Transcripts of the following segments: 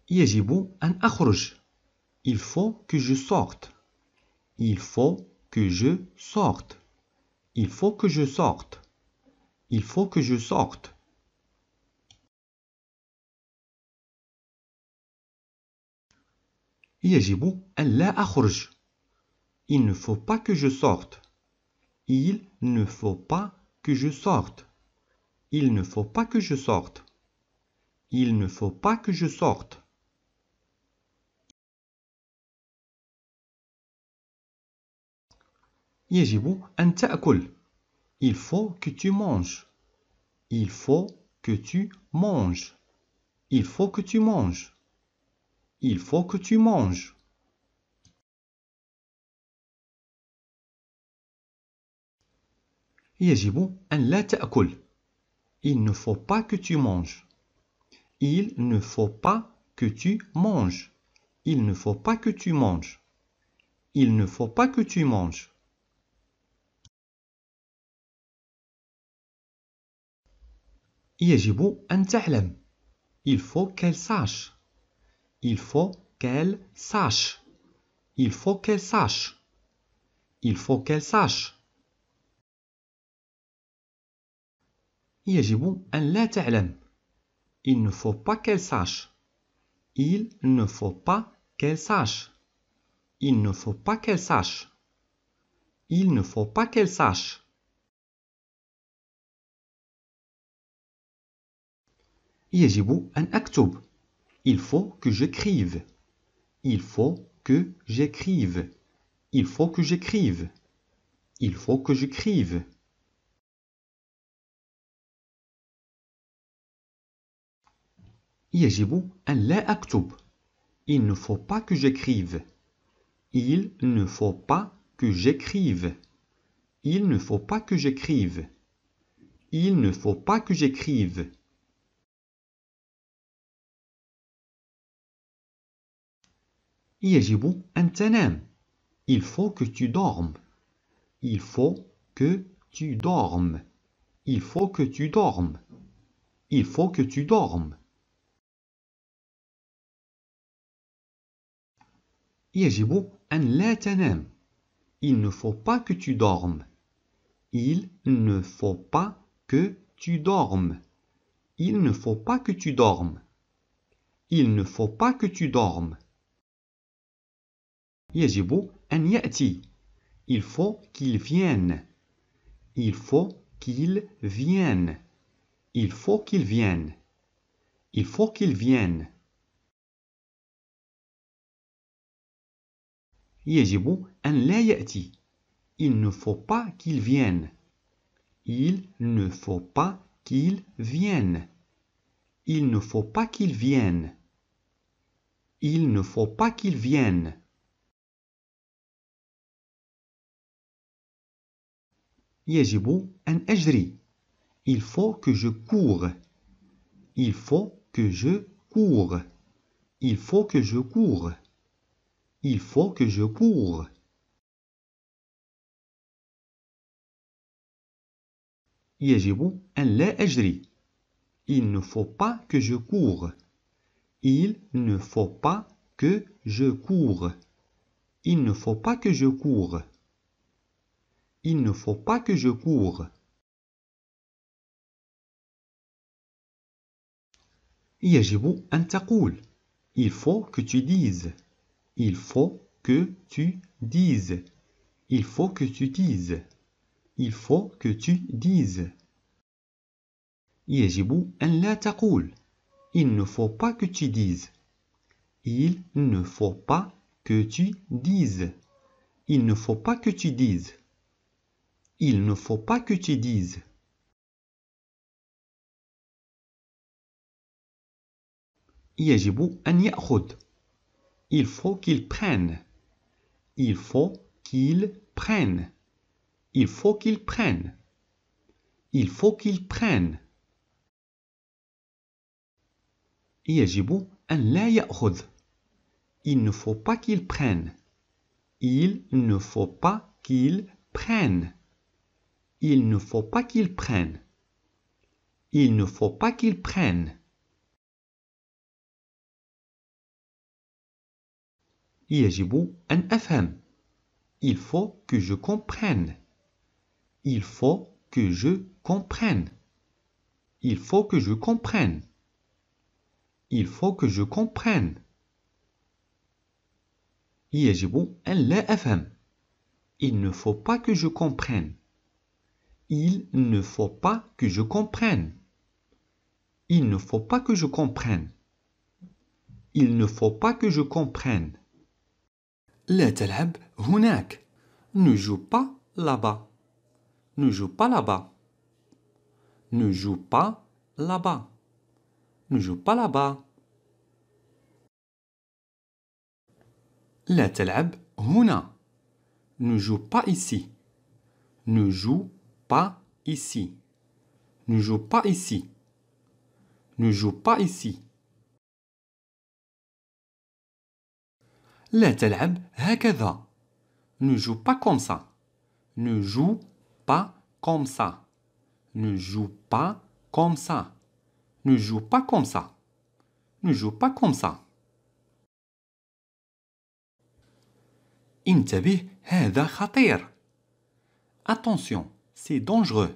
يجب أن أخرج. Il faut que je sorte. Il faut que je sorte. Il faut que je sorte. Il faut que je sorte. يجب أن لا أخرج. Il ne faut pas que je sorte. Il ne faut pas que je sorte. Il ne faut pas que je sorte. Il ne faut pas que je sorte. يجب أن تأكل. Il faut que tu manges. Il faut que tu manges. Il faut que tu manges. Il faut que tu manges. يجب أن لا تأكل. Il ne faut pas que tu manges. Il ne faut pas que tu manges. Il ne faut pas que tu manges. Il ne faut pas que tu manges. يجب أن تعلم. Il faut qu'elle sache. Il faut qu'elle sache. Il faut qu'elle sache. Il faut qu'elle sache. يجب أن لا تعلم. Il ne faut pas qu'elle sache. Il ne faut pas qu'elle sache. Il ne faut pas qu'elle sache. Il ne faut pas qu'elle sache. يجب أن أكتب. Il faut que j'écrive. Il faut que j'écrive. Il faut que j'écrive. Il faut que j'écrive. يجب أن لا أكتب. Il ne faut pas que j'écrive. Il ne faut pas que j'écrive. Il ne faut pas que j'écrive. Il ne faut pas que j'écrive. يجب أن تنام. Il faut que tu dormes. Il faut que tu dormes. Il faut que tu dormes. Il faut que tu dormes. يجب أن لا تنام. Il ne faut pas que tu dormes. Il ne faut pas que tu dormes. Il ne faut pas que tu dormes. Il ne faut pas que tu dormes. يجب أن يأتي. Il faut qu'il vienne. Il faut qu'il vienne. Il faut qu'il vienne. Il faut qu'il vienne. يجب أن لا يأتي. Il ne faut pas qu'il vienne. Il ne faut pas qu'il vienne. Il ne faut pas qu'il vienne. Il ne faut pas qu'il vienne. يجب أن أجري. Il faut que je cours. Il faut que je cours. Il faut que je cours. Il faut que je cours. يجب أن لا أجري. Il ne faut pas que je cours. Il ne faut pas que je cours. Il ne faut pas que je cours. Il ne faut pas que je cours. يجب أن تقول. Il faut que tu dises. Il faut que tu dises. Il faut que tu dises. Il faut que tu dises. يجب أن لا تقول. Il ne faut pas que tu dises. Il ne faut pas que tu dises. Il ne faut pas que tu dises. Il ne faut pas que tu dises. يجب أن يأخذ. Il faut qu'il prenne. Il faut qu'il prenne. Il faut qu'il prenne. Il faut qu'il prenne. يجب أن لا يأخذ. Il ne faut pas qu'il prenne. Il ne faut pas qu'il prenne. Il ne faut pas qu'il prenne. Il ne faut pas qu'il prenne. يجب أن أفهم. Il faut que je comprenne. Il faut que je comprenne. Il faut que je comprenne. Il faut que je comprenne. يجب أن لا أفهم. Il ne faut pas que je comprenne. Il ne faut pas que je comprenne. Il ne faut pas que je comprenne. Il ne faut pas que je comprenne. لا تلعب هناك. Ne joue pas là-bas. Ne joue pas là-bas. Ne joue pas là-bas. Ne joue pas là-bas. لا تلعب هنا. Ne joue pas ici. Ne joue pas ici. Ne joue pas ici. Ne joue pas ici. لا تلعب هكذا. Ne joue pas comme ça. Ne joue pas comme ça. Ne joue pas comme ça. Ne joue pas comme ça. Ne joue pas comme ça. انتبه هذا خطير. Attention, c'est dangereux.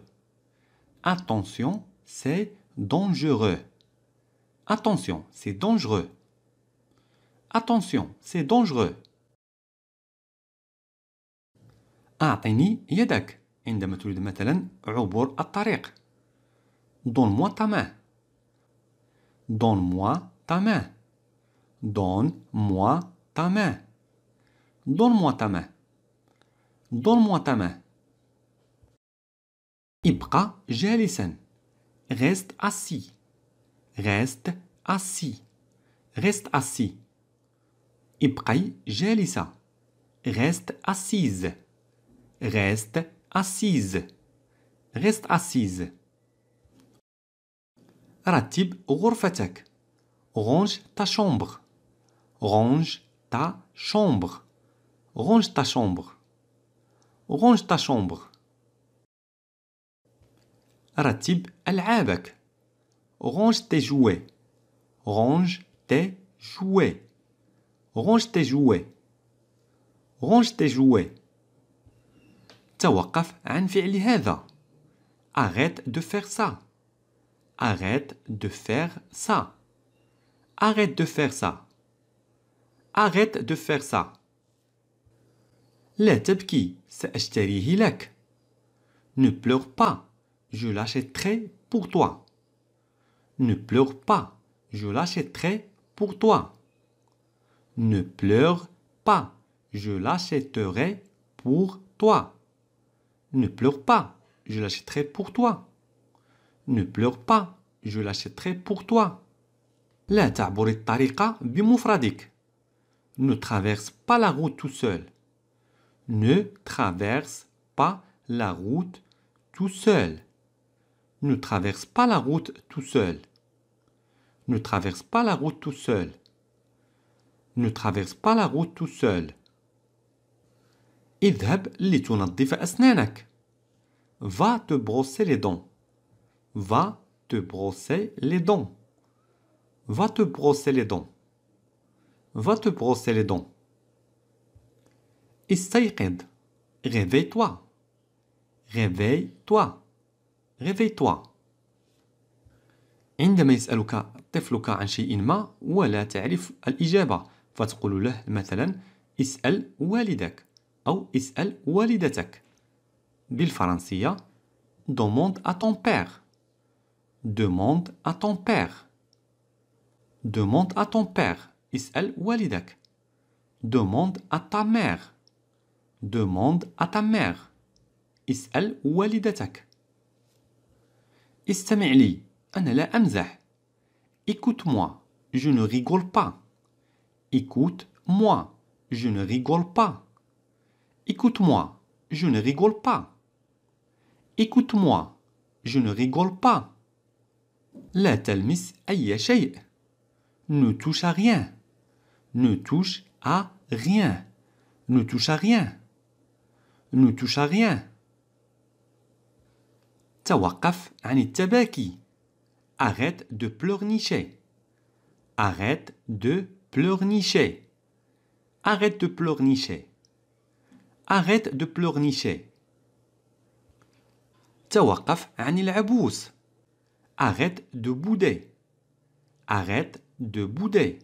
Attention, c'est dangereux. Attention, c'est dangereux. Attention, c'est dangereux. أعطني يدك عندما تريد مثلا عبور الطريق. Donne-moi ta main. Donne-moi ta main. Donne-moi ta main. Donne-moi ta main. Donne-moi ta main. ابقى جالسا. Reste assis. Reste assis. Reste assis. ابقي جالسة. Reste assise. Reste assise. Reste assise. رتب غرفتك. Range ta chambre. Range ta chambre. Range ta chambre. Range ta chambre. رتب ألعابك. Range tes jouets. Range tes jouets. Range tes jouets. Range tes jouets. توقف عن فعل هذا. Arrête de faire ça. Arrête de faire ça. Arrête de faire ça. Arrête de faire ça. لا تبكي. سأشتريه لك. Ne pleure pas. Je l'achèterai pour toi. Ne pleure pas. Je l'achèterai pour toi. Ne pleure pas. Je l'achèterai pour toi. Ne pleure pas. Je l'achèterai pour toi. Ne pleure pas. Je l'achèterai pour toi. لا تعبر الطريق بمفردك. Ne traverse pas la route tout seul. Ne traverse pas la route tout seul. Ne traverse pas la route tout seul. Ne traverse pas la route tout seul. Ne traverse pas la route tout seul. اذهب لتنظف أسنانك. Va te brosser les dents. Va te brosser les dents. Va te brosser les dents. Va te brosser les dents. استيقظ. Réveille-toi. Réveille-toi. Réveille-toi. عندما يسألك طفلك عن شيء ما ولا تعرف الإجابة فتقول له مثلا اسأل والدك أو اسأل والدتك. بالفرنسية demande à ton père. Demande à ton père. Demande à ton père. اسأل والدك. Demande à ta mère. Demande à ta mère. اسأل والدتك. استمع لي. أنا لا أمزح. Écoute-moi. Je ne rigole pas. Écoute-moi. Je ne rigole pas. Écoute-moi. Je ne rigole pas. Écoute-moi. Je ne rigole pas. لا تلمس أي شيء. Ne touche à rien. Ne touche à rien. Ne touche à rien. Ne touche à rien. توقف عن التباكي. Arrête de pleurnicher. Arrête de pleurnicher. Arrête de pleurnicher. Arrête de pleurnicher. توقف عن العبوس. Arrête de bouder. Arrête de bouder.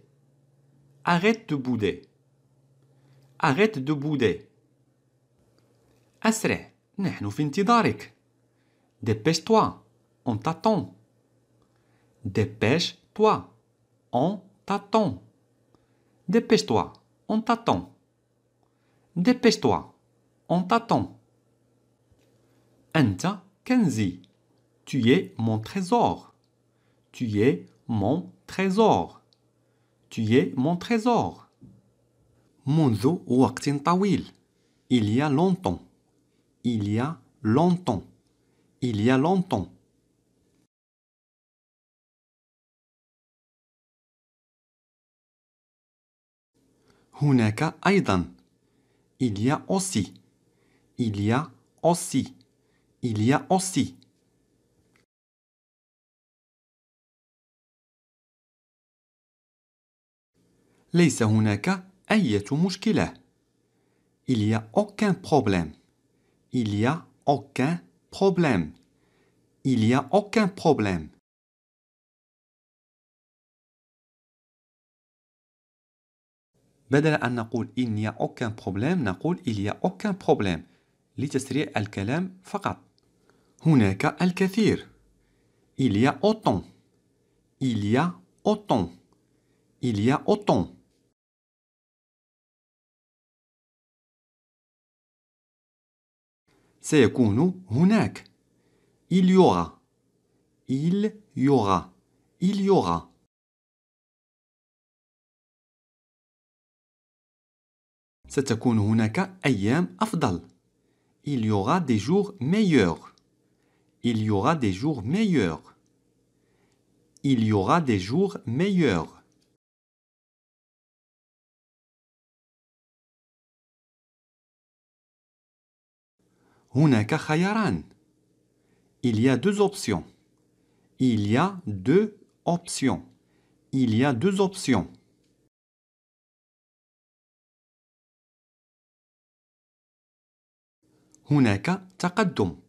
Arrête de bouder. Arrête de bouder. أسرع. نحن في انتظارك. Dépêche-toi. On t'attend. Dépêche-toi. On t'attend. Dépêche-toi. On t'attend. Dépêche-toi. On t'attend. أنت كنزي. Tu es mon trésor. Tu es mon trésor. Tu es mon trésor. منذ وقت طويل. Il y a longtemps. Il y a longtemps. Il y a longtemps. هناك أيضا. Il y a aussi. Il y a aussi. Il y a aussi. ليس هناك أي مشكلة. Il y a aucun problème. Il y a aucun problème. Il y a aucun problème. بدل أن نقول il n'y a aucun problème نقول il y a aucun problème لتسريع الكلام فقط. هناك الكثير. Il y a autant. Il y a autant. Il y a autant. سيكون هناك. Il y aura. Il y aura. Il y aura. ستكون هناك أيام أفضل. Il y aura des jours meilleurs. Il y aura des jours meilleurs. Il y aura des jours meilleurs. هناك خياران. Il y a deux options. Il y a deux options. Il y a deux options. هناك تقدم.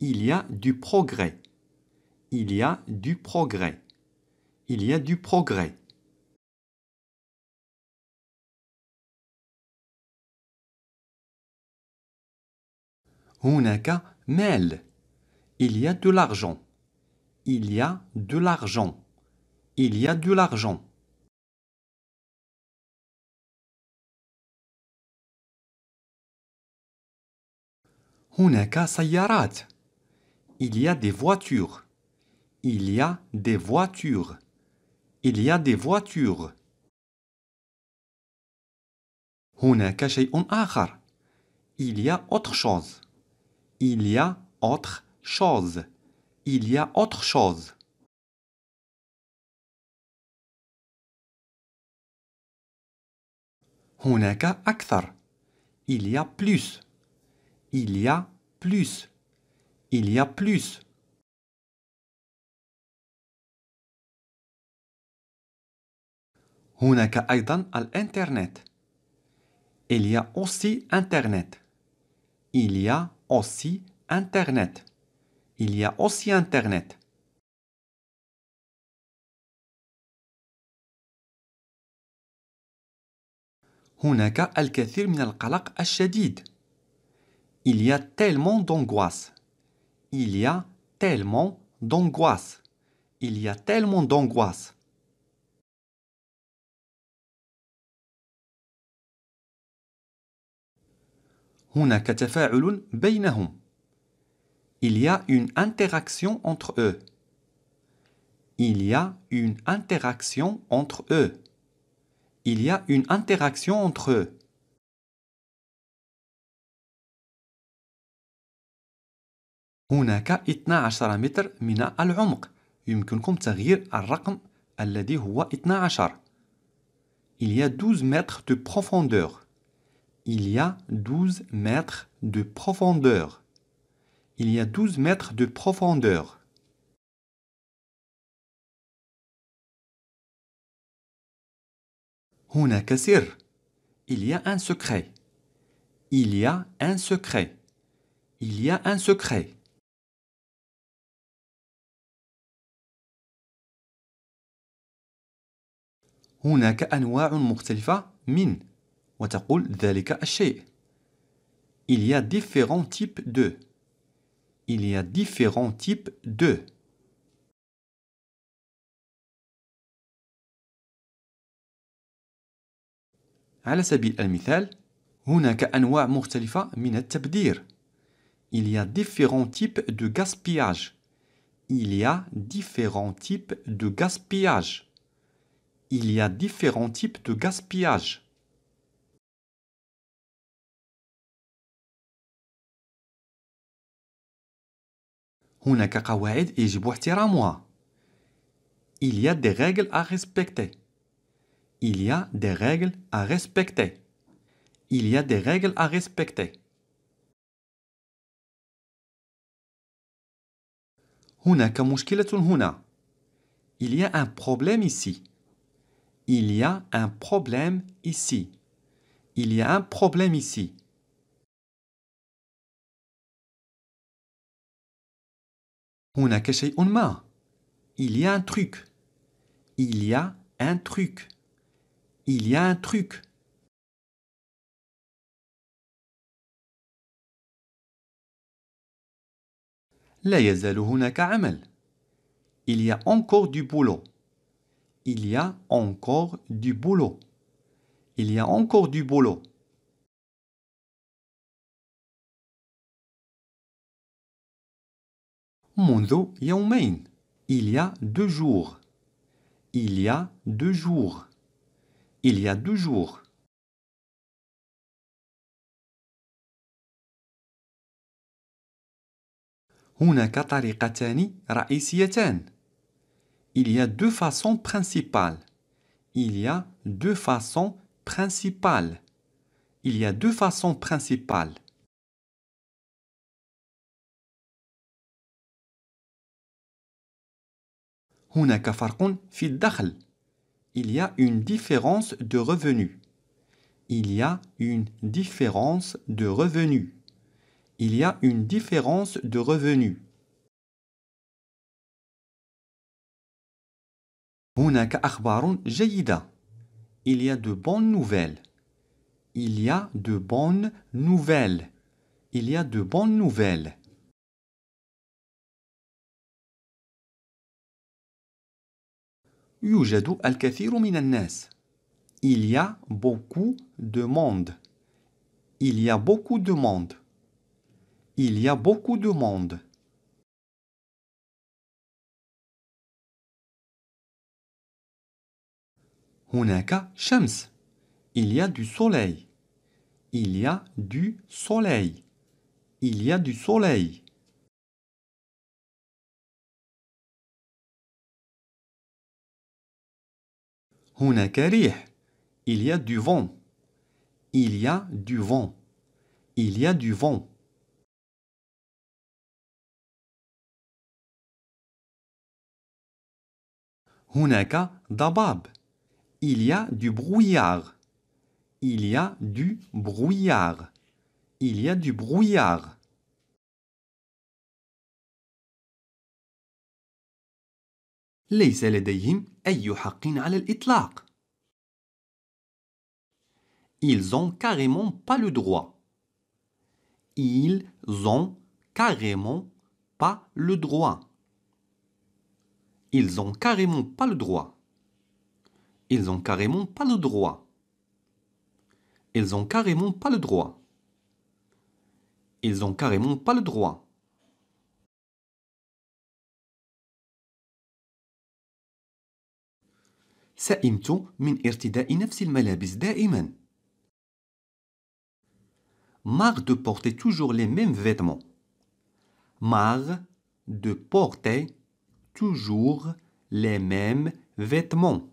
Il y a du progrès. Il y a du progrès. Il y a du progrès. هناك مال. Il y a de l'argent. Il y a de l'argent. Il y a de l'argent. هناك سيارات. Il y a des voitures. Il y a des voitures. Il y a des voitures. هناك شيء آخر. Il y a autre chose. Il y a autre chose. Il y a autre chose. هناك أكثر. Il y a plus. Il y a plus. Il y a plus. هناك أيضا الإنترنت. Il y a aussi Internet. Il y a aussi Internet. Il y a aussi Internet. هناك الكثير من القلق الشديد. Il y a tellement d'angoisse. Il y a tellement d'angoisse. Il y a tellement d'angoisse. هناك تفاعل بينهم. Il y a une interaction entre eux. Il y a une interaction entre eux. Il y a une interaction entre eux. هناك 12 متر من العمق. يمكنكم تغيير الرقم الذي هو 12. Il y a 12 mètres de profondeur. Il y a 12 mètres de profondeur. Il y a 12 mètres de profondeur. هناك سر. Il y a un secret. Il y a un secret. Il y a un secret. هناك أنواع مختلفة من وتقول ذلك الشيء. Il y a différents types de. Il y a différents types de. على سبيل المثال هناك أنواع مختلفة من التبذير. Il y a différents types de gaspillage. Il y a différents types de gaspillage. Il y a différents types de gaspillage. هناك قواعد يجب احترامها. Il y a des règles à respecter. Il y a des règles à respecter. Il y a des règles à respecter. هناك مشكلة هنا. Il y a un problème ici. Il y a un problème ici. Il y a un problème ici. هناك شيء ما. Il y a un truc. Il y a un truc. Il y a un truc. لا يزال هناك عمل. Il y a encore du boulot. Il y a encore du boulot. Il y a encore du boulot. منذ يومين. Il y a 2 jours. Il y a 2 jours. Il y a 2 jours. هناك طريقتان رئيسيتان. Il y a 2 façons principales. Il y a 2 façons principales. Il y a 2 façons principales. هناك فرق في الدخل. Il y a une différence de revenus. Il y a une différence de revenus. Il y a une différence de revenus. هناك أخبار جيدة. Il y a de bonnes nouvelles. Il y a de bonnes nouvelles. Il y a de bonnes nouvelles. يوجد الكثير من الناس. Il y a beaucoup de monde. Il y a beaucoup de monde. Il y a beaucoup de monde. هناك شمس. Il y a du soleil. Il y a du soleil. Il y a du soleil. هناك ريح. Il y a du vent. Il y a du vent. Il y a du vent. هناك ضباب. Il y a du brouillard. Il y a du brouillard. Il y a du brouillard. ليس لديهم أي حق على الإطلاق. Ils ont carrément pas le droit. Ils ont carrément pas le droit. Ils ont carrément pas le droit. Ils ont carrément pas le droit. Ils ont carrément pas le droit. Ils ont carrément pas le droit. سئمت من ارتداء نفس الملابس دائما. Marre de porter toujours les mêmes vêtements. Marre de porter toujours les mêmes vêtements.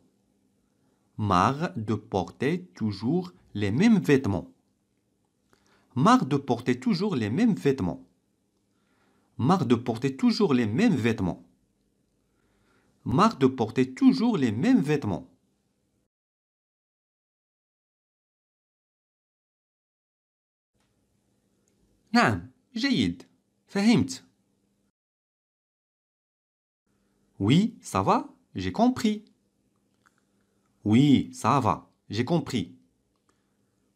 Marre de porter toujours les mêmes vêtements. Marre de porter toujours les mêmes vêtements. Marre de porter toujours les mêmes vêtements. Marre de porter toujours les mêmes vêtements. نعم جيد فهمت Oui, ça va, j'ai compris. Oui, ça va, j'ai compris.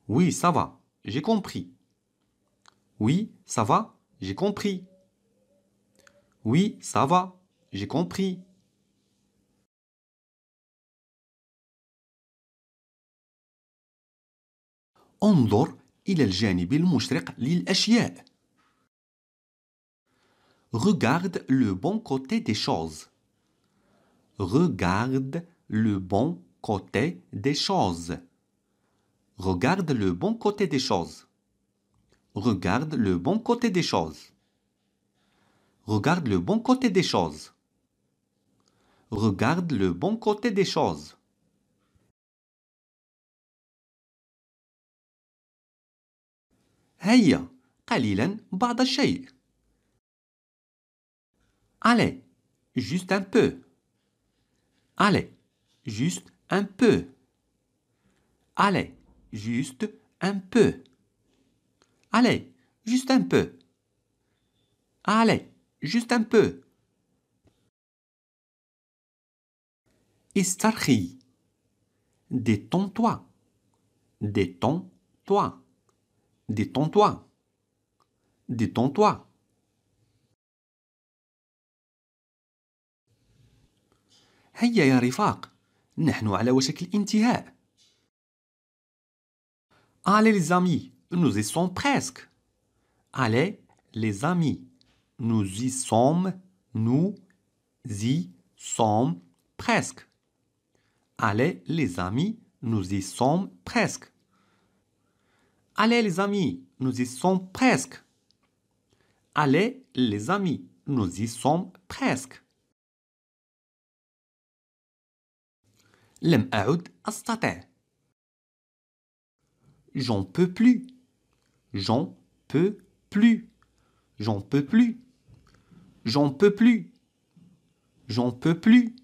Oui, ça va, j'ai compris. Oui, ça va, j'ai compris. Oui, ça va, j'ai compris. انظر إلى الجانب المشرق للأشياء. Regarde le bon côté des choses. Regarde le bon côté des choses. Regarde le bon côté des choses. Regarde le bon côté des choses. Regarde le bon côté des choses. Regarde le bon côté des choses. هيا قليلا بعض الشيء. Allez, juste un peu. Allez, juste un peu. Allez, juste un peu. Allez, juste un peu. Allez, juste un peu. استرخي. Détends-toi. Détends-toi. Détends-toi. Détends-toi. هيا يا رفاق. نحن على وشك الانتهاء. Allez les amis, nous y sommes presque. Allez les amis, nous y sommes presque. Allez les amis, nous y sommes presque. Allez les amis, nous y sommes presque. Allez les amis, nous y sommes presque. لم أعد أستطيع. J'en peux plus. J'en peux plus. J'en peux plus. J'en peux plus. J'en peux plus.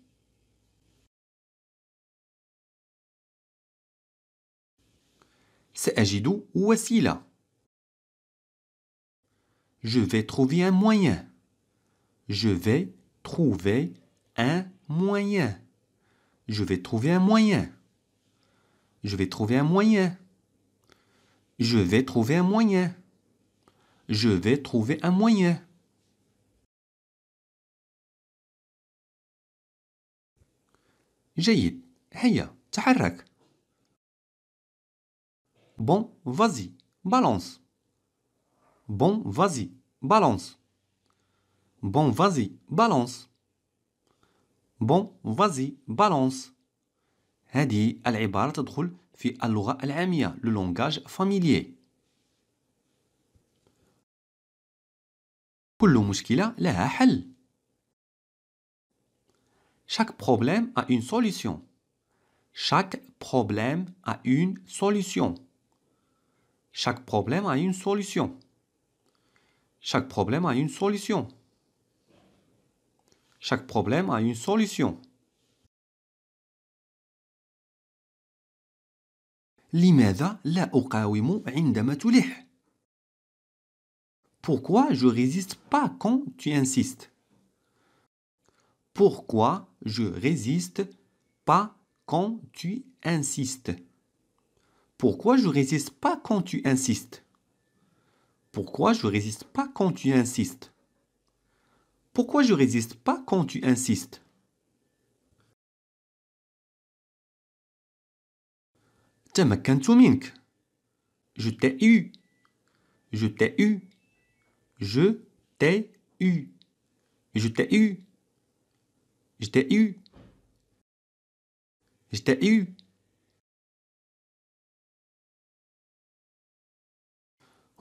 سأجد وسيلة. Je vais trouver un moyen. Je vais trouver un moyen. Je vais trouver un moyen. Je vais trouver un moyen. Je vais trouver un moyen. Je vais trouver un moyen. جيد. هيا تحرك. Bon, vas-y, balance. Bon, vas-y, balance. Bon, vas-y, balance. Bon, vas-y, balance. هذه العبارة تدخل في اللغة العامية le langage familier. كل مشكلة لها حل. Chaque problème a une solution. Chaque problème a une solution. Chaque problème a une solution. Chaque problème a une solution. Chaque problème a une solution. لماذا لا أقاوم عندما تلح؟ Pourquoi je résiste pas quand tu insistes? Pourquoi je résiste pas quand tu insistes? Pourquoi je résiste pas quand tu insistes? Pourquoi je résiste pas quand tu insistes? Pourquoi je résiste pas quand tu insistes? تمكنت منك. Je t'ai eu. Je t'ai eu. Je t'ai eu. Je t'ai eu. Je t'ai eu. Je t'ai eu.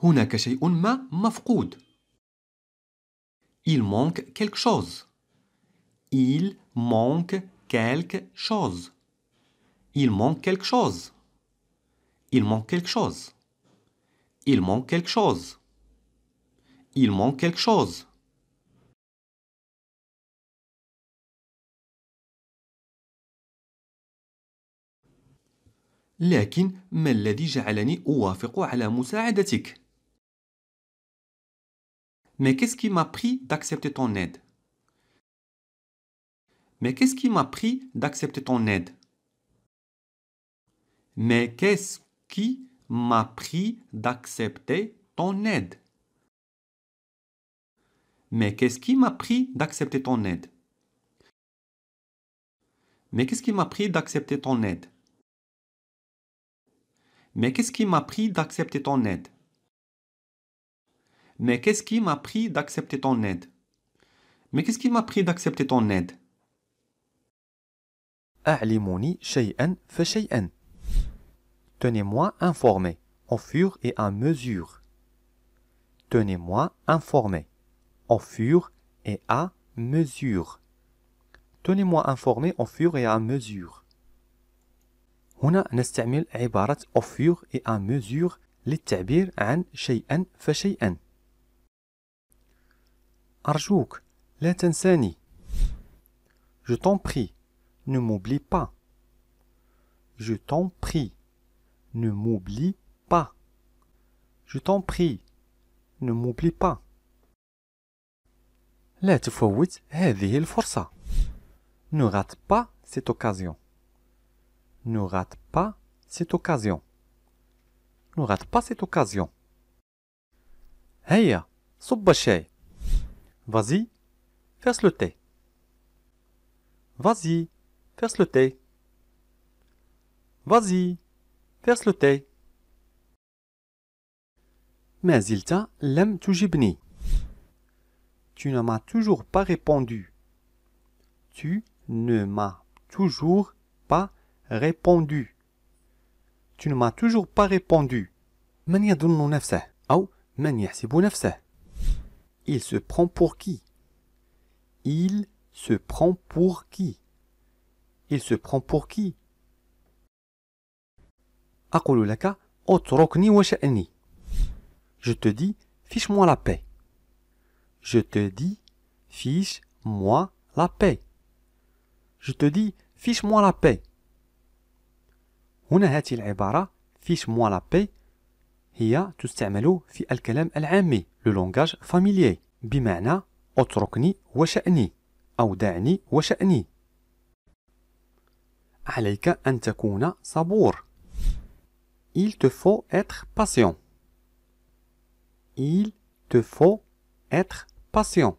هناك شيء ما مفقود. Il manque quelque chose. Il manque quelque chose. Il manque quelque chose. Il manque quelque chose. Il manque quelque chose. Il manque quelque chose. لكن ما الذي جعلني أوافق على مساعدتك؟ Mais qu'est-ce qui m'a pris d'accepter ton aide? Mais qu'est-ce qui m'a pris d'accepter ton aide? Mais qu'est-ce qui m'a pris d'accepter ton aide? Mais qu'est-ce qui m'a pris d'accepter ton aide? Mais qu'est-ce qui m'a pris d'accepter ton aide? Mais qu'est-ce qui m'a pris d'accepter ton aide? Mais qu'est-ce qui m'a pris d'accepter ton aide? Mais qu'est-ce qui m'a pris d'accepter ton aide? أعلموني شيئا فشيئا. Tenez-moi informé au fur et à mesure. Tenez-moi informé au fur et à mesure. Tenez-moi informé au fur et à mesure. هنا نستعمل عبارة au fur et à mesure للتعبير عن شيئا فشيئا. أرجوك لا تنساني. Je t'en prie, ne m'oublie pas. Je t'en prie, ne m'oublie pas. Je t'en prie, ne m'oublie pas. لا تفوت هذه الفرصة. Ne rate pas cette occasion. Ne rate pas cette occasion. Ne rate pas cette occasion. هيا صب الشاي. Vas-y, verse le thé. Vas-y, verse le thé. Vas-y, verse le thé. ما زلت لم تجبني. Tu ne m'as toujours pas répondu. Tu ne m'as toujours pas répondu. Tu ne m'as toujours pas répondu. من يظن نفسه أو من يحسب نفسه. Il se prend pour qui? Il se prend pour qui? Il se prend pour qui? أقول لك اتركني وشأني. Je te dis fiche-moi la paix. Je te dis fiche-moi la paix. Je te dis fiche-moi la paix. هنا هذه العبارة fiche-moi la paix هي تستعمل في الكلام العامي le langage familier بمعنى اتركني وشأني أو دعني وشأني. عليك أن تكون صبور. Il te faut être patient. Il te faut être patient.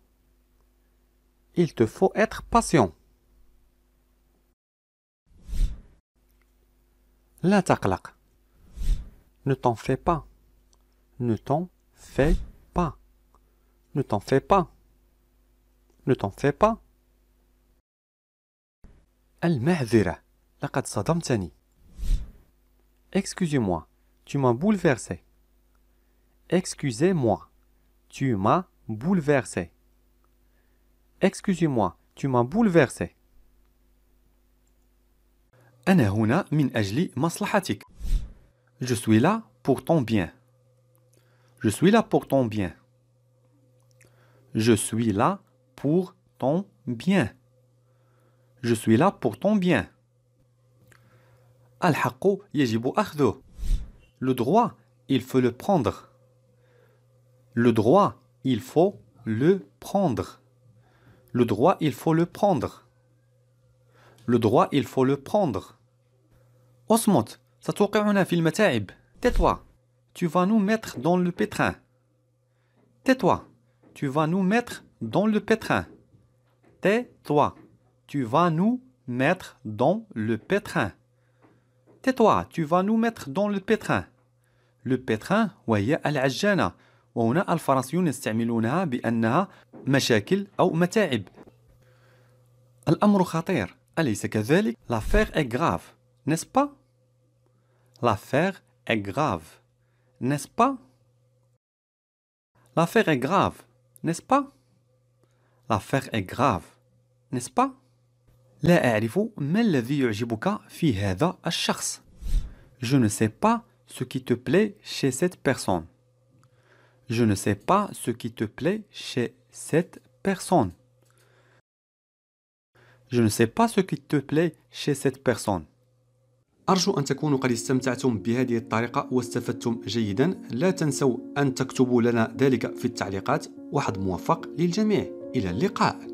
Il te faut être patient. لا تقلق. Ne t'en fais pas. Ne t'en fais pas. Ne t'en fais pas. Ne t'en fais pas. المعذرة. لقد صدمتني. Excusez-moi. Tu m'as bouleversé. Excusez-moi. Tu m'as bouleversé. Excusez-moi. Tu m'as bouleversé. أنا هنا من أجل مصلحتك. Je suis là pour ton bien. Je suis là pour ton bien. Je suis là pour ton bien. Je suis là pour ton bien. الحق يجب أخذه. Le droit, il faut le prendre. Le droit, il faut le prendre. Le droit, il faut le prendre. Le droit, il faut le prendre. اصمت، ستوقعنا في المتاعب. Tais-toi, tu vas nous mettre dans le pétrin. Tais-toi, tu vas nous mettre dans le pétrin. Tais-toi, tu vas nous mettre dans le pétrin. Tais-toi, tu vas nous mettre dans le pétrin. Le pétrin وهي العجانة، وهنا الفرنسيون يستعملونها بأنها مشاكل أو متاعب. الأمر خطير، أليس كذلك؟ L'affaire est grave, n'est-ce pas? L'affaire est grave, n'est-ce pas? L'affaire est grave, n'est-ce pas? L'affaire est grave, n'est-ce pas? لا أعرف ما الذي يعجبك في هذا الشخص. Je ne sais pas ce qui te plaît chez cette personne. Je ne sais pas ce qui te plaît chez cette personne. Je ne sais pas ce qui te plaît chez cette personne. أرجو أن تكونوا قد استمتعتم بهذه الطريقة واستفدتم جيدا. لا تنسوا أن تكتبوا لنا ذلك في التعليقات. وحظ موفق للجميع. إلى اللقاء.